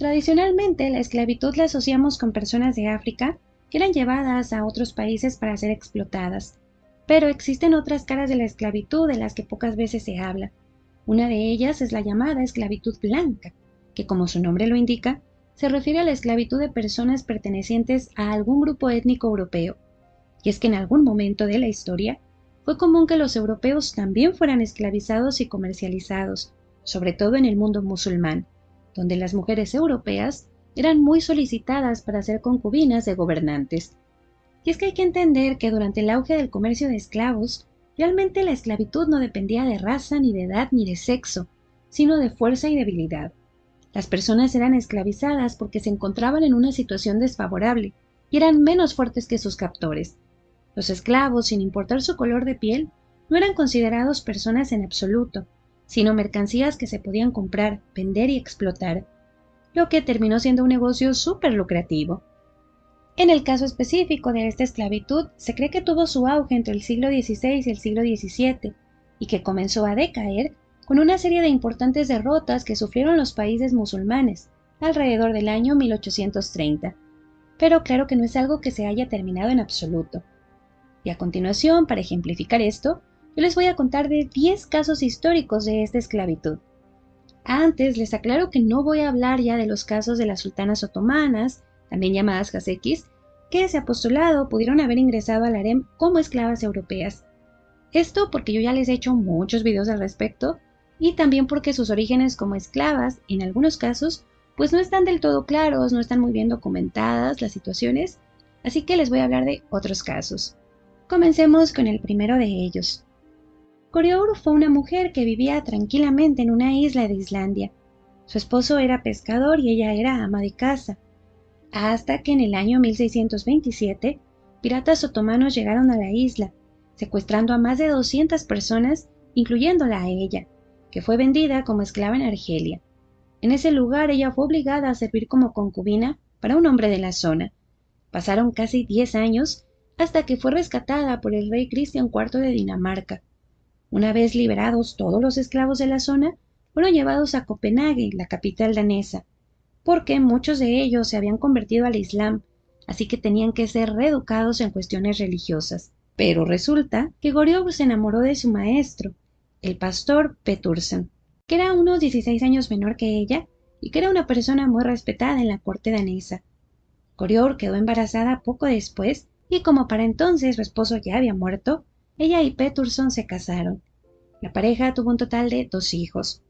Tradicionalmente, la esclavitud la asociamos con personas de África que eran llevadas a otros países para ser explotadas. Pero existen otras caras de la esclavitud de las que pocas veces se habla. Una de ellas es la llamada esclavitud blanca, que como su nombre lo indica, se refiere a la esclavitud de personas pertenecientes a algún grupo étnico europeo. Y es que en algún momento de la historia fue común que los europeos también fueran esclavizados y comercializados, sobre todo en el mundo musulmán, donde las mujeres europeas eran muy solicitadas para ser concubinas de gobernantes. Y es que hay que entender que durante el auge del comercio de esclavos, realmente la esclavitud no dependía de raza, ni de edad, ni de sexo, sino de fuerza y debilidad. Las personas eran esclavizadas porque se encontraban en una situación desfavorable y eran menos fuertes que sus captores. Los esclavos, sin importar su color de piel, no eran considerados personas en absoluto, sino mercancías que se podían comprar, vender y explotar, lo que terminó siendo un negocio súper lucrativo. En el caso específico de esta esclavitud, se cree que tuvo su auge entre el siglo XVI y el siglo XVII, y que comenzó a decaer con una serie de importantes derrotas que sufrieron los países musulmanes alrededor del año 1830. Pero claro que no es algo que se haya terminado en absoluto. Y a continuación, para ejemplificar esto, yo les voy a contar de 10 casos históricos de esta esclavitud. Antes les aclaro que no voy a hablar ya de los casos de las sultanas otomanas, también llamadas caciquis, que ese apostolado pudieron haber ingresado al harem como esclavas europeas. Esto porque yo ya les he hecho muchos videos al respecto, y también porque sus orígenes como esclavas, en algunos casos, pues no están del todo claros, no están muy bien documentadas las situaciones, así que les voy a hablar de otros casos. Comencemos con el primero de ellos. Coriour fue una mujer que vivía tranquilamente en una isla de Islandia. Su esposo era pescador y ella era ama de casa. Hasta que en el año 1627, piratas otomanos llegaron a la isla, secuestrando a más de 200 personas, incluyéndola a ella, que fue vendida como esclava en Argelia. En ese lugar ella fue obligada a servir como concubina para un hombre de la zona. Pasaron casi 10 años hasta que fue rescatada por el rey Cristian IV de Dinamarca. Una vez liberados todos los esclavos de la zona, fueron llevados a Copenhague, la capital danesa, porque muchos de ellos se habían convertido al Islam, así que tenían que ser reeducados en cuestiones religiosas. Pero resulta que Goriob se enamoró de su maestro, el pastor Petursen, que era unos 16 años menor que ella y que era una persona muy respetada en la corte danesa. Goriob quedó embarazada poco después y como para entonces su esposo ya había muerto, ella y Petursen se casaron. La pareja tuvo un total de 2 hijos.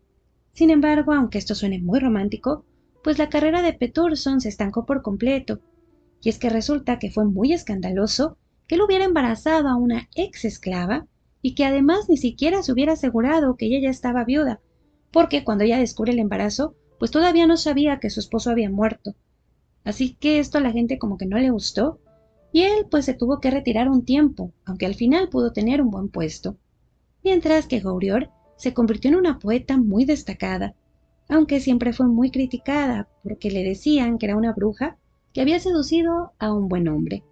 Sin embargo, aunque esto suene muy romántico, pues la carrera de Petursen se estancó por completo, y es que resulta que fue muy escandaloso que él hubiera embarazado a una ex esclava y que además ni siquiera se hubiera asegurado que ella ya estaba viuda, porque cuando ella descubre el embarazo, pues todavía no sabía que su esposo había muerto. Así que esto a la gente como que no le gustó, y él pues se tuvo que retirar un tiempo, aunque al final pudo tener un buen puesto. Mientras que Gaurior se convirtió en una poeta muy destacada, aunque siempre fue muy criticada porque le decían que era una bruja que había seducido a un buen hombre.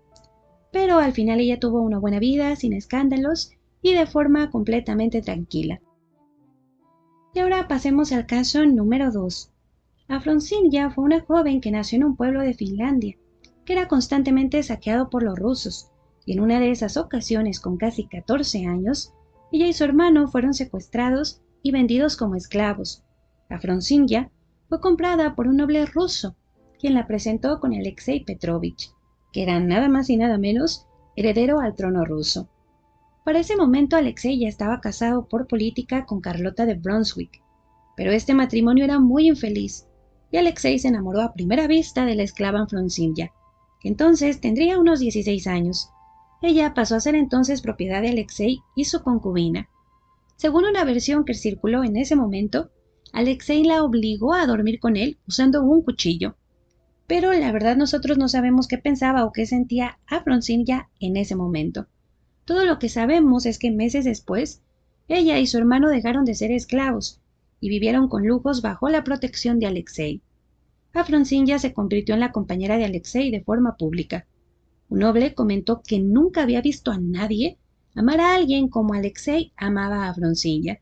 Pero al final ella tuvo una buena vida, sin escándalos y de forma completamente tranquila. Y ahora pasemos al caso número 2. Afronsinja fue una joven que nació en un pueblo de Finlandia, que era constantemente saqueado por los rusos, y en una de esas ocasiones, con casi 14 años, ella y su hermano fueron secuestrados y vendidos como esclavos. Afronsinja fue comprada por un noble ruso, quien la presentó con Alexei Petrovich, que era nada más y nada menos heredero al trono ruso. Para ese momento Alexei ya estaba casado por política con Carlota de Brunswick, pero este matrimonio era muy infeliz, y Alexei se enamoró a primera vista de la esclava Afronsinja, que entonces tendría unos 16 años. Ella pasó a ser entonces propiedad de Alexei y su concubina. Según una versión que circuló en ese momento, Alexei la obligó a dormir con él usando un cuchillo. Pero la verdad nosotros no sabemos qué pensaba o qué sentía Afronsinja en ese momento. Todo lo que sabemos es que meses después, ella y su hermano dejaron de ser esclavos y vivieron con lujos bajo la protección de Alexei. Afronsinja se convirtió en la compañera de Alexei de forma pública. Un noble comentó que nunca había visto a nadie amar a alguien como Alexei amaba a Afronsinja.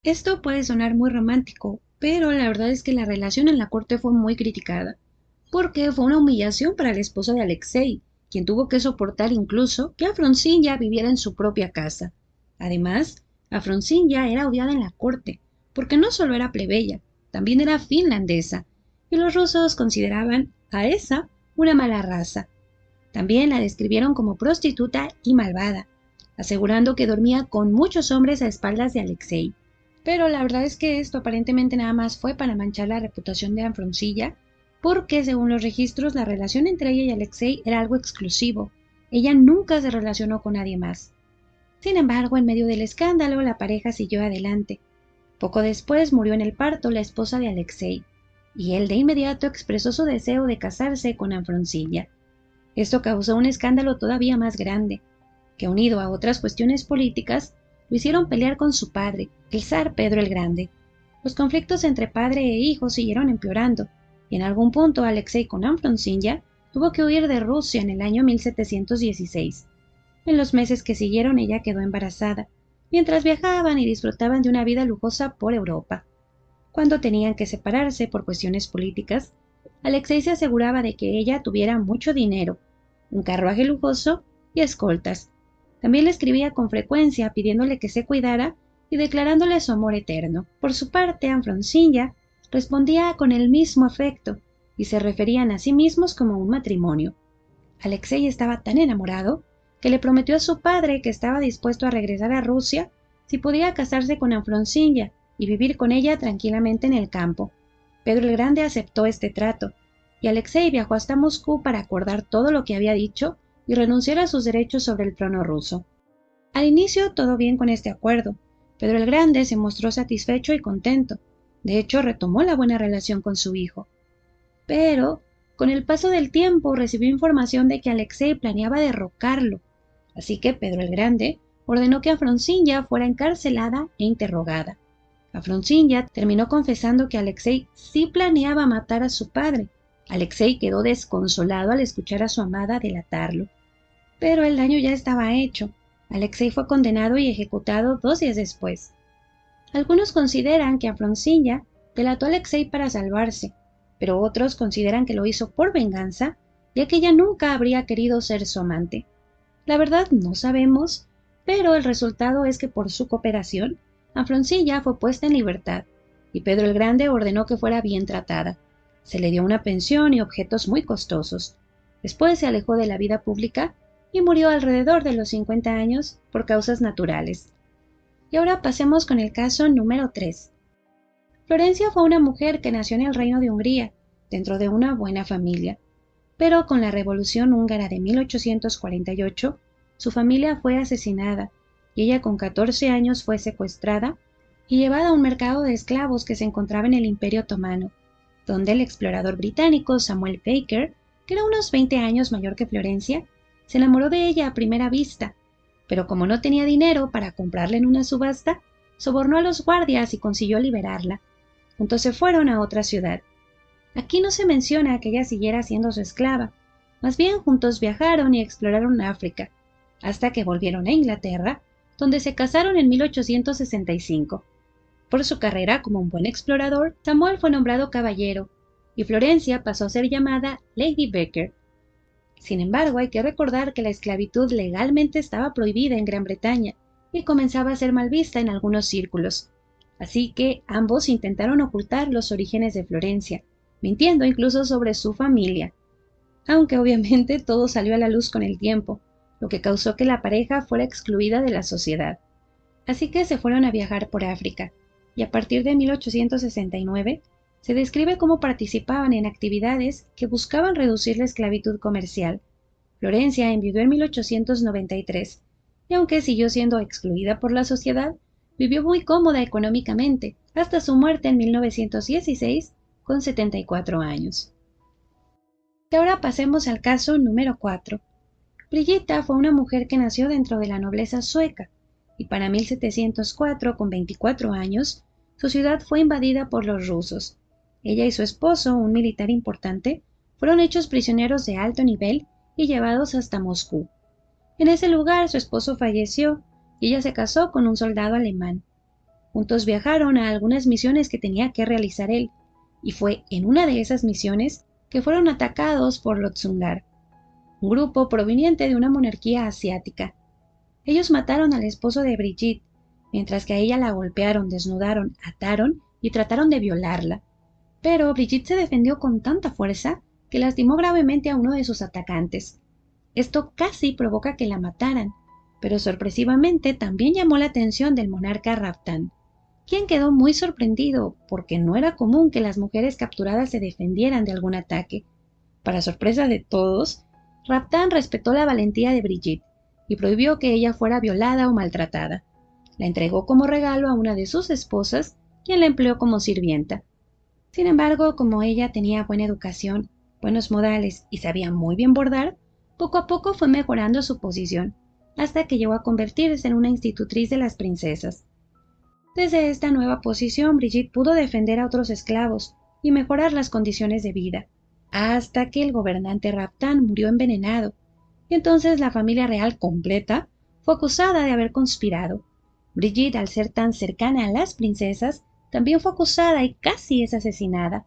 Esto puede sonar muy romántico, Pero la verdad es que la relación en la corte fue muy criticada, porque fue una humillación para el esposo de Alexei, quien tuvo que soportar incluso que Afronsinja viviera en su propia casa. Además, Afronsinja era odiada en la corte, porque no solo era plebeya, también era finlandesa, y los rusos consideraban a esa una mala raza. También la describieron como prostituta y malvada, asegurando que dormía con muchos hombres a espaldas de Alexei. Pero la verdad es que esto aparentemente nada más fue para manchar la reputación de Afronsinja, porque según los registros la relación entre ella y Alexei era algo exclusivo. Ella nunca se relacionó con nadie más. Sin embargo, en medio del escándalo, la pareja siguió adelante. Poco después murió en el parto la esposa de Alexei, y él de inmediato expresó su deseo de casarse con Afronsinja. Esto causó un escándalo todavía más grande, que unido a otras cuestiones políticas, lo hicieron pelear con su padre, el zar Pedro el Grande. Los conflictos entre padre e hijo siguieron empeorando, y en algún punto Alexei con Afronsinja tuvo que huir de Rusia en el año 1716. En los meses que siguieron ella quedó embarazada, mientras viajaban y disfrutaban de una vida lujosa por Europa. Cuando tenían que separarse por cuestiones políticas, Alexei se aseguraba de que ella tuviera mucho dinero, un carruaje lujoso y escoltas. También le escribía con frecuencia pidiéndole que se cuidara y declarándole su amor eterno. Por su parte, Afronsinja respondía con el mismo afecto y se referían a sí mismos como un matrimonio. Alexei estaba tan enamorado que le prometió a su padre que estaba dispuesto a regresar a Rusia si podía casarse con Afronsinja y vivir con ella tranquilamente en el campo. Pedro el Grande aceptó este trato, y Alexei viajó hasta Moscú para acordar todo lo que había dicho y renunciar a sus derechos sobre el trono ruso. Al inicio todo bien con este acuerdo. Pedro el Grande se mostró satisfecho y contento. De hecho, retomó la buena relación con su hijo. Pero, con el paso del tiempo, recibió información de que Alexei planeaba derrocarlo. Así que Pedro el Grande ordenó que Afronsinja fuera encarcelada e interrogada. Afronsinja terminó confesando que Alexei sí planeaba matar a su padre. Alexei quedó desconsolado al escuchar a su amada delatarlo. Pero el daño ya estaba hecho. Alexei fue condenado y ejecutado 2 días después. Algunos consideran que Afronsinja delató a Alexei para salvarse, pero otros consideran que lo hizo por venganza, ya que ella nunca habría querido ser su amante. La verdad no sabemos, pero el resultado es que por su cooperación, Afronsinja fue puesta en libertad, y Pedro el Grande ordenó que fuera bien tratada. Se le dio una pensión y objetos muy costosos. Después se alejó de la vida pública y murió alrededor de los 50 años por causas naturales. Y ahora pasemos con el caso número 3. Florencia fue una mujer que nació en el Reino de Hungría, dentro de una buena familia. Pero con la Revolución Húngara de 1848, su familia fue asesinada y ella con 14 años fue secuestrada y llevada a un mercado de esclavos que se encontraba en el Imperio Otomano, donde el explorador británico Samuel Baker, que era unos 20 años mayor que Florencia, se enamoró de ella a primera vista, pero como no tenía dinero para comprarla en una subasta, sobornó a los guardias y consiguió liberarla. Juntos se fueron a otra ciudad. Aquí no se menciona que ella siguiera siendo su esclava, más bien juntos viajaron y exploraron África, hasta que volvieron a Inglaterra, donde se casaron en 1865. Por su carrera como un buen explorador, Samuel fue nombrado caballero, y Florencia pasó a ser llamada Lady Baker. Sin embargo, hay que recordar que la esclavitud legalmente estaba prohibida en Gran Bretaña y comenzaba a ser mal vista en algunos círculos. Así que ambos intentaron ocultar los orígenes de Florencia, mintiendo incluso sobre su familia. Aunque obviamente todo salió a la luz con el tiempo, lo que causó que la pareja fuera excluida de la sociedad. Así que se fueron a viajar por África, y a partir de 1869 se describe cómo participaban en actividades que buscaban reducir la esclavitud comercial. Florencia enviudó en 1893, y aunque siguió siendo excluida por la sociedad, vivió muy cómoda económicamente hasta su muerte en 1916 con 74 años. Y ahora pasemos al caso número 4. Brigitta fue una mujer que nació dentro de la nobleza sueca, y para 1704, con 24 años, su ciudad fue invadida por los rusos. Ella y su esposo, un militar importante, fueron hechos prisioneros de alto nivel y llevados hasta Moscú. En ese lugar su esposo falleció y ella se casó con un soldado alemán. Juntos viajaron a algunas misiones que tenía que realizar él, y fue en una de esas misiones que fueron atacados por los Dzungar, un grupo proveniente de una monarquía asiática. Ellos mataron al esposo de Brigitte, mientras que a ella la golpearon, desnudaron, ataron y trataron de violarla. Pero Brigitte se defendió con tanta fuerza que lastimó gravemente a uno de sus atacantes. Esto casi provoca que la mataran, pero sorpresivamente también llamó la atención del monarca Raptán, quien quedó muy sorprendido porque no era común que las mujeres capturadas se defendieran de algún ataque. Para sorpresa de todos, Raptán respetó la valentía de Brigitte y prohibió que ella fuera violada o maltratada. La entregó como regalo a una de sus esposas, quien la empleó como sirvienta. Sin embargo, como ella tenía buena educación, buenos modales y sabía muy bien bordar, poco a poco fue mejorando su posición, hasta que llegó a convertirse en una institutriz de las princesas. Desde esta nueva posición, Brigitte pudo defender a otros esclavos y mejorar las condiciones de vida, hasta que el gobernante Raptán murió envenenado, y entonces la familia real completa fue acusada de haber conspirado. Brigitte, al ser tan cercana a las princesas, también fue acusada y casi es asesinada,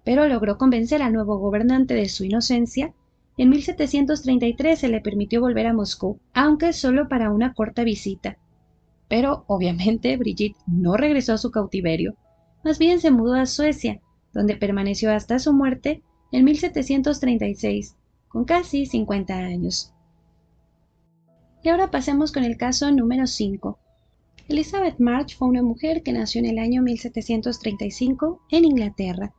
pero logró convencer al nuevo gobernante de su inocencia. En 1733 se le permitió volver a Moscú, aunque solo para una corta visita. Pero, obviamente, Brigitte no regresó a su cautiverio, más bien se mudó a Suecia, donde permaneció hasta su muerte en 1736, con casi 50 años. Y ahora pasemos con el caso número 5. Elizabeth March fue una mujer que nació en el año 1735 en Inglaterra.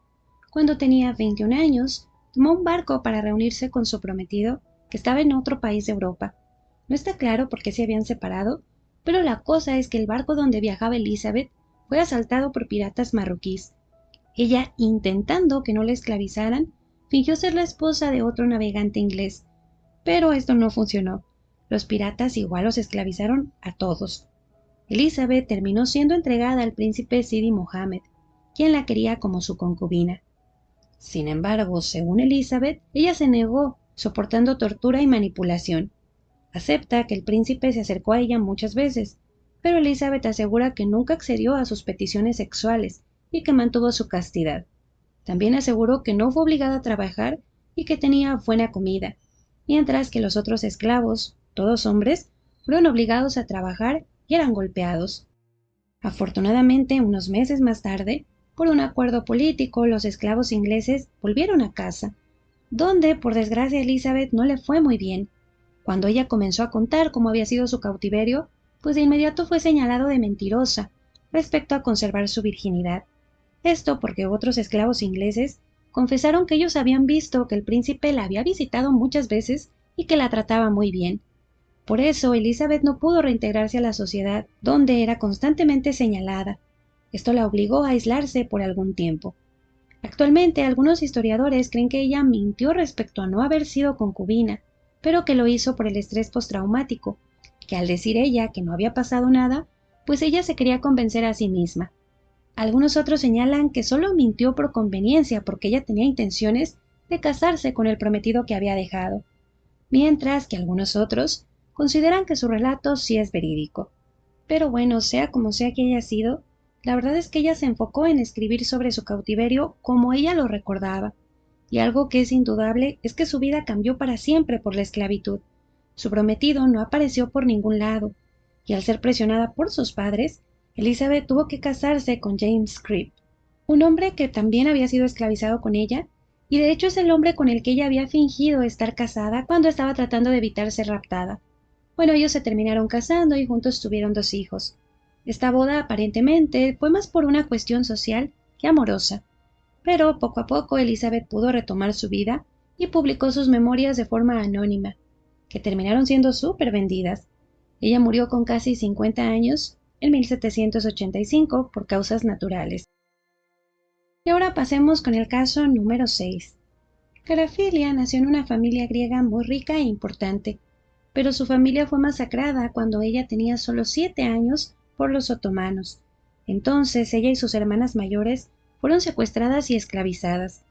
Cuando tenía 21 años, tomó un barco para reunirse con su prometido, que estaba en otro país de Europa. No está claro por qué se habían separado, pero la cosa es que el barco donde viajaba Elizabeth fue asaltado por piratas marroquíes. Ella, intentando que no la esclavizaran, fingió ser la esposa de otro navegante inglés. Pero esto no funcionó. Los piratas igual los esclavizaron a todos. Elizabeth terminó siendo entregada al príncipe Sidi Mohammed, quien la quería como su concubina. Sin embargo, según Elizabeth, ella se negó, soportando tortura y manipulación. Acepta que el príncipe se acercó a ella muchas veces, pero Elizabeth asegura que nunca accedió a sus peticiones sexuales y que mantuvo su castidad. También aseguró que no fue obligada a trabajar y que tenía buena comida, mientras que los otros esclavos, todos hombres, fueron obligados a trabajar y eran golpeados. Afortunadamente, unos meses más tarde, por un acuerdo político, los esclavos ingleses volvieron a casa, donde, por desgracia, a Elizabeth no le fue muy bien. Cuando ella comenzó a contar cómo había sido su cautiverio, pues de inmediato fue señalado de mentirosa respecto a conservar su virginidad. Esto porque otros esclavos ingleses confesaron que ellos habían visto que el príncipe la había visitado muchas veces y que la trataba muy bien. Por eso Elizabeth no pudo reintegrarse a la sociedad, donde era constantemente señalada. Esto la obligó a aislarse por algún tiempo. Actualmente, algunos historiadores creen que ella mintió respecto a no haber sido concubina, pero que lo hizo por el estrés postraumático, que al decir ella que no había pasado nada, pues ella se quería convencer a sí misma. Algunos otros señalan que solo mintió por conveniencia porque ella tenía intenciones de casarse con el prometido que había dejado, mientras que algunos otros consideran que su relato sí es verídico. Pero bueno, sea como sea que haya sido, la verdad es que ella se enfocó en escribir sobre su cautiverio como ella lo recordaba, y algo que es indudable es que su vida cambió para siempre por la esclavitud. Su prometido no apareció por ningún lado, y al ser presionada por sus padres, Elizabeth tuvo que casarse con James Cribb, un hombre que también había sido esclavizado con ella, y de hecho es el hombre con el que ella había fingido estar casada cuando estaba tratando de evitar ser raptada. Bueno, ellos se terminaron casando y juntos tuvieron 2 hijos. Esta boda aparentemente fue más por una cuestión social que amorosa, pero poco a poco Elizabeth pudo retomar su vida y publicó sus memorias de forma anónima, que terminaron siendo súper vendidas. Ella murió con casi 50 años en 1785 por causas naturales. Y ahora pasemos con el caso número 6. Carafilia nació en una familia griega muy rica e importante, pero su familia fue masacrada cuando ella tenía solo 7 años por los otomanos. Entonces ella y sus hermanas mayores fueron secuestradas y esclavizadas.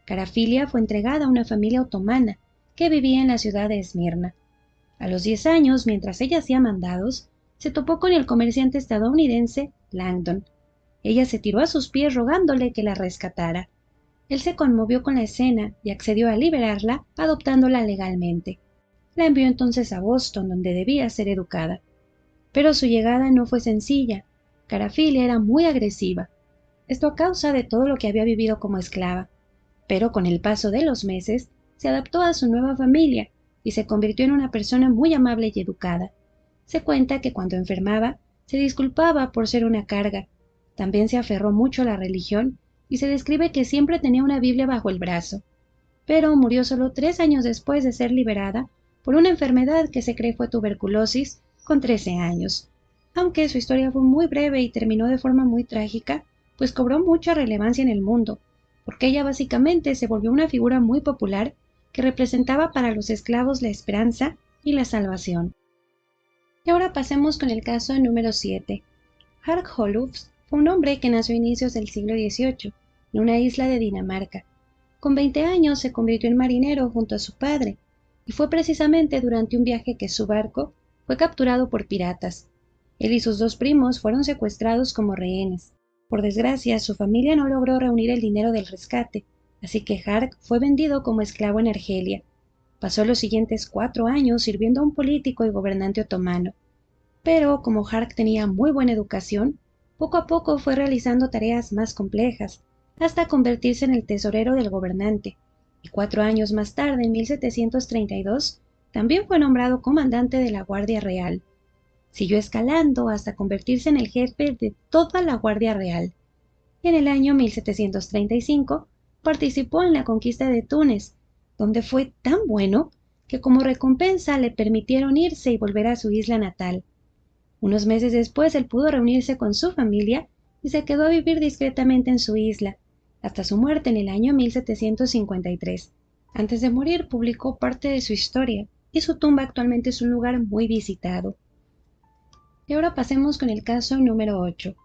Carafilia fue entregada a una familia otomana que vivía en la ciudad de Esmirna. A los 10 años, mientras ella hacía mandados, se topó con el comerciante estadounidense Langdon. Ella se tiró a sus pies rogándole que la rescatara. Él se conmovió con la escena y accedió a liberarla, adoptándola legalmente. La envió entonces a Boston, donde debía ser educada. Pero su llegada no fue sencilla. Carafilia era muy agresiva. Esto a causa de todo lo que había vivido como esclava. Pero con el paso de los meses, se adaptó a su nueva familia y se convirtió en una persona muy amable y educada. Se cuenta que cuando enfermaba, se disculpaba por ser una carga. También se aferró mucho a la religión y se describe que siempre tenía una Biblia bajo el brazo. Pero murió solo 3 años después de ser liberada por una enfermedad que se cree fue tuberculosis con 13 años. Aunque su historia fue muy breve y terminó de forma muy trágica, pues cobró mucha relevancia en el mundo, porque ella básicamente se volvió una figura muy popular que representaba para los esclavos la esperanza y la salvación. Y ahora pasemos con el caso número 7. Hark Holufs fue un hombre que nació a inicios del siglo XVIII, en una isla de Dinamarca. Con 20 años se convirtió en marinero junto a su padre, y fue precisamente durante un viaje que su barco fue capturado por piratas. Él y sus 2 primos fueron secuestrados como rehenes. Por desgracia, su familia no logró reunir el dinero del rescate, así que Hark fue vendido como esclavo en Argelia. Pasó los siguientes 4 años sirviendo a un político y gobernante otomano. Pero como Hark tenía muy buena educación, poco a poco fue realizando tareas más complejas, hasta convertirse en el tesorero del gobernante, y 4 años más tarde, en 1732, también fue nombrado comandante de la Guardia Real. Siguió escalando hasta convertirse en el jefe de toda la Guardia Real. En el año 1735 participó en la conquista de Túnez, donde fue tan bueno que como recompensa le permitieron irse y volver a su isla natal. Unos meses después él pudo reunirse con su familia y se quedó a vivir discretamente en su isla, hasta su muerte en el año 1753. Antes de morir publicó parte de su historia, y su tumba actualmente es un lugar muy visitado. Y ahora pasemos con el caso número 8.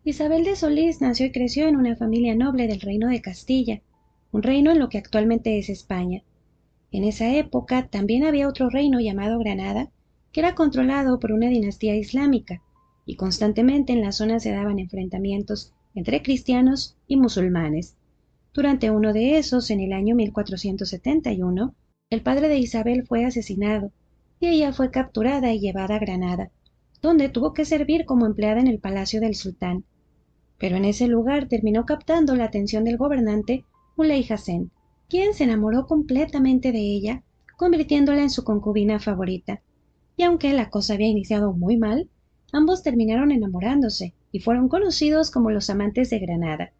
Isabel de Solís nació y creció en una familia noble del Reino de Castilla, un reino en lo que actualmente es España. En esa época también había otro reino llamado Granada, que era controlado por una dinastía islámica, y constantemente en la zona se daban enfrentamientos entre cristianos y musulmanes. Durante uno de esos, en el año 1471, el padre de Isabel fue asesinado, y ella fue capturada y llevada a Granada, donde tuvo que servir como empleada en el palacio del sultán. Pero en ese lugar terminó captando la atención del gobernante Muley Hassen, quien se enamoró completamente de ella, convirtiéndola en su concubina favorita. Y aunque la cosa había iniciado muy mal, ambos terminaron enamorándose y fueron conocidos como los amantes de Granada.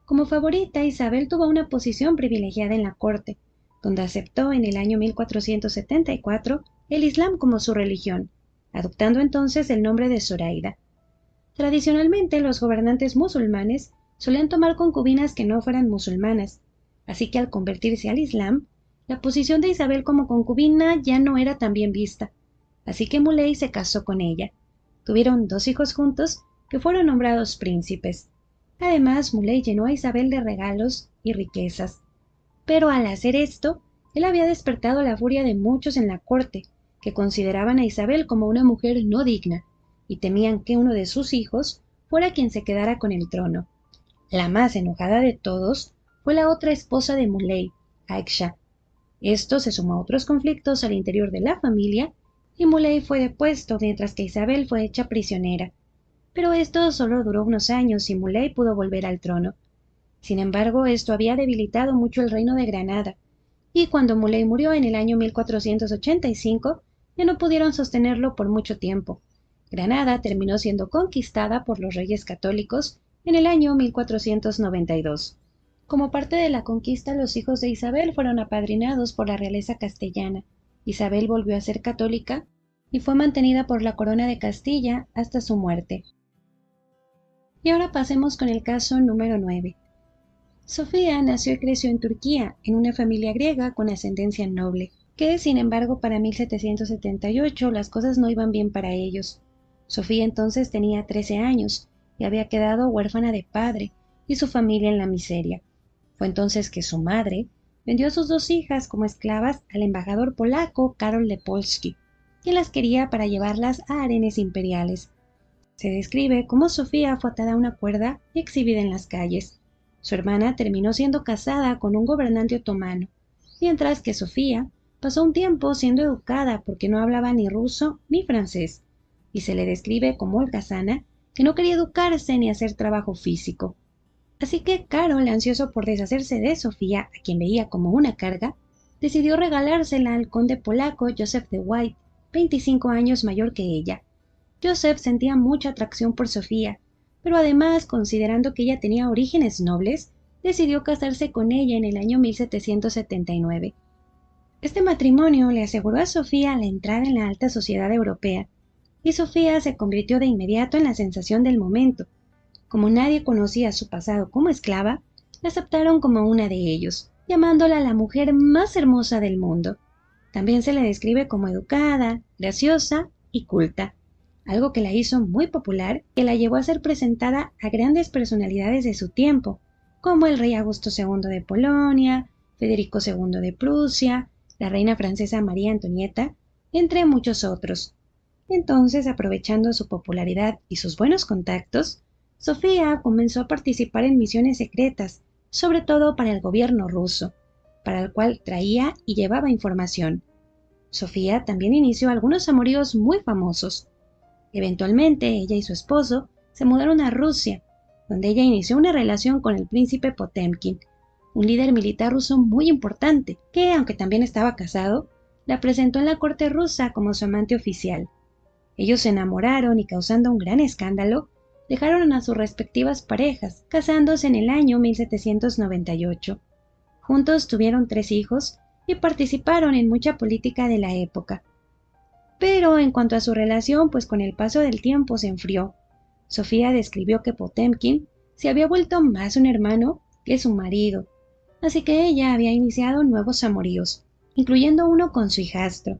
Como favorita, Isabel tuvo una posición privilegiada en la corte, donde aceptó en el año 1474 el Islam como su religión, adoptando entonces el nombre de Zoraida. Tradicionalmente, los gobernantes musulmanes solían tomar concubinas que no fueran musulmanas, así que al convertirse al Islam, la posición de Isabel como concubina ya no era tan bien vista, así que Muley se casó con ella. Tuvieron 2 hijos juntos que fueron nombrados príncipes. Además, Muley llenó a Isabel de regalos y riquezas. Pero al hacer esto, él había despertado la furia de muchos en la corte, que consideraban a Isabel como una mujer no digna, y temían que uno de sus hijos fuera quien se quedara con el trono. La más enojada de todos fue la otra esposa de Muley, Aisha. Esto se sumó a otros conflictos al interior de la familia, y Muley fue depuesto mientras que Isabel fue hecha prisionera. Pero esto solo duró unos años y Muley pudo volver al trono. Sin embargo, esto había debilitado mucho el reino de Granada, y cuando Muley murió en el año 1485, ya no pudieron sostenerlo por mucho tiempo. Granada terminó siendo conquistada por los reyes católicos en el año 1492. Como parte de la conquista, los hijos de Isabel fueron apadrinados por la realeza castellana. Isabel volvió a ser católica y fue mantenida por la corona de Castilla hasta su muerte. Y ahora pasemos con el caso número 9. Sofía nació y creció en Turquía, en una familia griega con ascendencia noble, que sin embargo para 1778 las cosas no iban bien para ellos. Sofía entonces tenía 13 años y había quedado huérfana de padre y su familia en la miseria. Fue entonces que su madre vendió a sus 2 hijas como esclavas al embajador polaco Karol Lepolski. quien las quería para llevarlas a harenes imperiales. Se describe cómo Sofía fue atada a una cuerda y exhibida en las calles. Su hermana terminó siendo casada con un gobernante otomano, mientras que Sofía pasó un tiempo siendo educada porque no hablaba ni ruso ni francés, y se le describe como holgazana que no quería educarse ni hacer trabajo físico. Así que Carol, ansioso por deshacerse de Sofía, a quien veía como una carga, decidió regalársela al conde polaco Joseph de White, 25 años mayor que ella. Joseph sentía mucha atracción por Sofía, pero además, considerando que ella tenía orígenes nobles, decidió casarse con ella en el año 1779. Este matrimonio le aseguró a Sofía la entrada en la alta sociedad europea, y Sofía se convirtió de inmediato en la sensación del momento. Como nadie conocía su pasado como esclava, la aceptaron como una de ellos, llamándola la mujer más hermosa del mundo. También se le describe como educada, graciosa y culta, algo que la hizo muy popular, que la llevó a ser presentada a grandes personalidades de su tiempo, como el rey Augusto II de Polonia, Federico II de Prusia, la reina francesa María Antonieta, entre muchos otros. Entonces, aprovechando su popularidad y sus buenos contactos, Sofía comenzó a participar en misiones secretas, sobre todo para el gobierno ruso, para el cual traía y llevaba información. Sofía también inició algunos amoríos muy famosos. Eventualmente, ella y su esposo se mudaron a Rusia, donde ella inició una relación con el príncipe Potemkin, un líder militar ruso muy importante, que, aunque también estaba casado, la presentó en la corte rusa como su amante oficial. Ellos se enamoraron y, causando un gran escándalo, dejaron a sus respectivas parejas, casándose en el año 1798. Juntos tuvieron 3 hijos y participaron en mucha política de la época. Pero en cuanto a su relación, pues con el paso del tiempo se enfrió. Sofía describió que Potemkin se había vuelto más un hermano que su marido, así que ella había iniciado nuevos amoríos, incluyendo uno con su hijastro,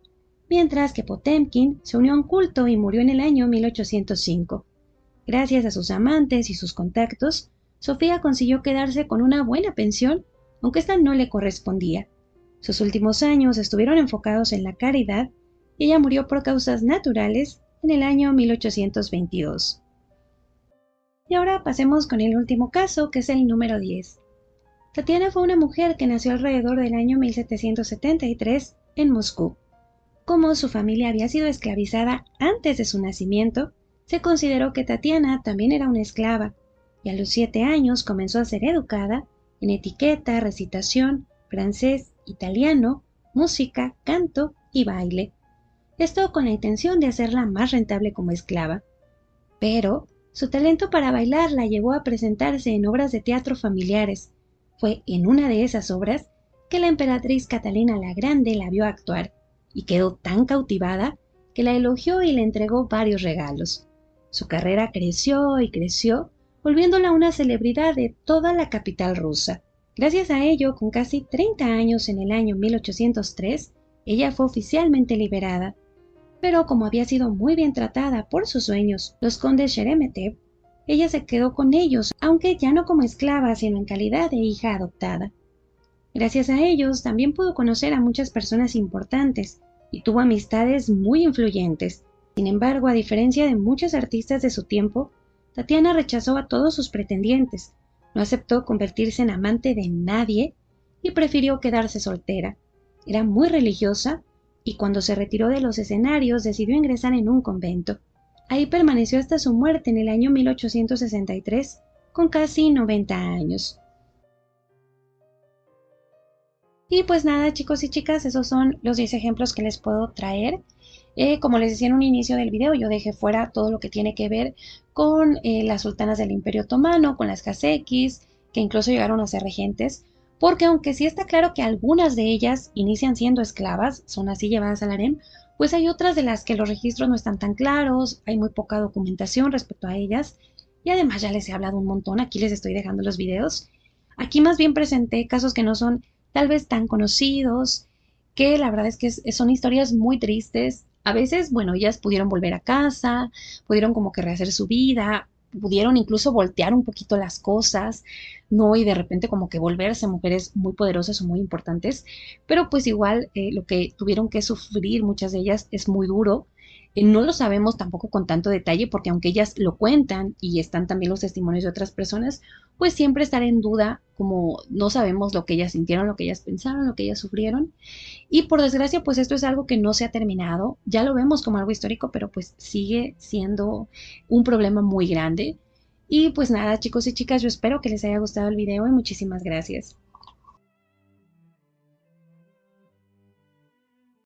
mientras que Potemkin se unió a un culto y murió en el año 1805. Gracias a sus amantes y sus contactos, Sofía consiguió quedarse con una buena pensión, aunque esta no le correspondía. Sus últimos años estuvieron enfocados en la caridad y ella murió por causas naturales en el año 1822. Y ahora pasemos con el último caso, que es el número 10. Tatiana fue una mujer que nació alrededor del año 1773 en Moscú. Como su familia había sido esclavizada antes de su nacimiento, se consideró que Tatiana también era una esclava, y a los 7 años comenzó a ser educada en etiqueta, recitación, francés, italiano, música, canto y baile. Esto con la intención de hacerla más rentable como esclava. Pero su talento para bailar la llevó a presentarse en obras de teatro familiares. Fue en una de esas obras que la emperatriz Catalina la Grande la vio actuar, y quedó tan cautivada que la elogió y le entregó varios regalos. Su carrera creció y creció, volviéndola una celebridad de toda la capital rusa. Gracias a ello, con casi 30 años en el año 1803, ella fue oficialmente liberada. Pero como había sido muy bien tratada por sus dueños, los condes Sheremetev, ella se quedó con ellos, aunque ya no como esclava, sino en calidad de hija adoptada. Gracias a ellos también pudo conocer a muchas personas importantes y tuvo amistades muy influyentes. Sin embargo, a diferencia de muchos artistas de su tiempo, Tatiana rechazó a todos sus pretendientes, no aceptó convertirse en amante de nadie y prefirió quedarse soltera. Era muy religiosa y cuando se retiró de los escenarios decidió ingresar en un convento. Ahí permaneció hasta su muerte en el año 1863, con casi 90 años. Y pues nada, chicos y chicas, esos son los 10 ejemplos que les puedo traer. Como les decía en un inicio del video, yo dejé fuera todo lo que tiene que ver con las sultanas del Imperio Otomano, con las cacequis, que incluso llegaron a ser regentes, porque aunque sí está claro que algunas de ellas inician siendo esclavas, son así llevadas al harem, pues hay otras de las que los registros no están tan claros, hay muy poca documentación respecto a ellas, y además ya les he hablado un montón, aquí les estoy dejando los videos. Aquí más bien presenté casos que no son tal vez tan conocidos, que la verdad es que son historias muy tristes. A veces, bueno, ellas pudieron volver a casa, pudieron como que rehacer su vida, pudieron incluso voltear un poquito las cosas, ¿no? Y de repente como que volverse mujeres muy poderosas o muy importantes, pero pues igual lo que tuvieron que sufrir muchas de ellas es muy duro. No lo sabemos tampoco con tanto detalle porque aunque ellas lo cuentan y están también los testimonios de otras personas, pues siempre estará en duda, como no sabemos lo que ellas sintieron, lo que ellas pensaron, lo que ellas sufrieron. Y por desgracia, pues esto es algo que no se ha terminado. Ya lo vemos como algo histórico, pero pues sigue siendo un problema muy grande. Y pues nada, chicos y chicas, yo espero que les haya gustado el video y muchísimas gracias.